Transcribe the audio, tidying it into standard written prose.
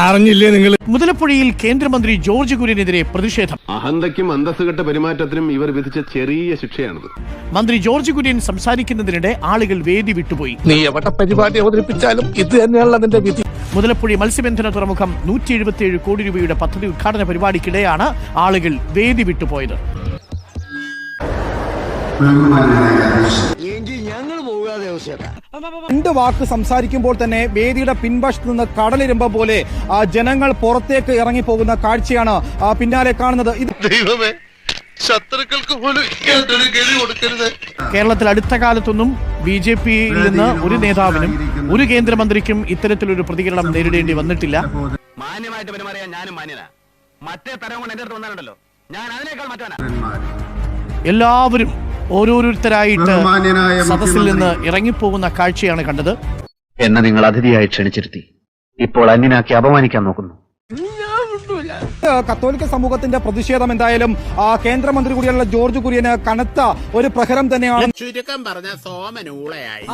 അറിഞ്ഞില്ലേ നിങ്ങൾ? മുതലപ്പുഴയിൽ കേന്ദ്രമന്ത്രി ജോർജ് കുര്യനെതിരെ പ്രതിഷേധം. അഹന്തയ്ക്കും അന്തസ്സുകെട്ട പെരുമാറ്റത്തിനും ഇവർ വിധിച്ച ചെറിയ ശിക്ഷയാണിത്. മന്ത്രി ജോർജ് കുര്യൻ സംസാരിക്കുന്നതിനിടെ ആളുകൾ വേദി വിട്ടുപോയി. നീ എവിടെ പരിപാടി അവതരിപ്പിച്ചാലും ഇത് തന്നെയാണല്ലോ അതിന്റെ വിധി. മുതലപ്പുഴ മത്സ്യബന്ധന തുറമുഖം 177 കോടി രൂപയുടെ പദ്ധതി ഉദ്ഘാടന പരിപാടിക്കിടെയാണ് ആളുകൾ വേദി വിട്ടുപോയത്. രണ്ട് വാക്ക് സംസാരിക്കുമ്പോൾ തന്നെ വേദിയുടെ പിൻവശത്ത് നിന്ന് കടലിരുമ്പ പോലെ ജനങ്ങൾ പുറത്തേക്ക് ഇറങ്ങിപ്പോകുന്ന കാഴ്ചയാണ് പിന്നാലെ കാണുന്നത്. ശത്രുക്കൾക്ക് പോലും കേരളത്തിൽ അടുത്ത കാലത്തൊന്നും BJP-യിൽ നിന്ന് ഒരു നേതാവിനും ഒരു കേന്ദ്രമന്ത്രിക്കും ഇത്തരത്തിലൊരു പ്രതികരണം നേരിടേണ്ടി വന്നിട്ടില്ല. മാന്യമായിട്ട് പെരുമാറിയാൻ ഞാനും മാന്യനാ. മറ്റേ തരം കൊണ്ട് എന്റെ അടുത്ത് വന്നാലുണ്ടല്ലോ, ഞാൻ അതിനേക്കാൾ മറ്റവനാ. എല്ലാവരും ഓരോരുത്തരായിട്ട് സദസ്സിൽ നിന്ന് ഇറങ്ങിപ്പോകുന്ന കാഴ്ചയാണ് കണ്ടത്. എന്നെ നിങ്ങൾ അതിഥിയായി ക്ഷണിച്ചിരുത്തി ഇപ്പോൾ അന്യനാക്കി അപമാനിക്കാൻ നോക്കുന്നു. കത്തോലിക്ക സമൂഹത്തിന്റെ പ്രതിഷേധം എന്തായാലും കേന്ദ്രമന്ത്രി കൂടിയുള്ള ജോർജ് കുര്യന് കനത്ത ഒരു പ്രഹരം തന്നെയാണ്. ചുരുക്കം പറഞ്ഞ സോമനൂളയായി.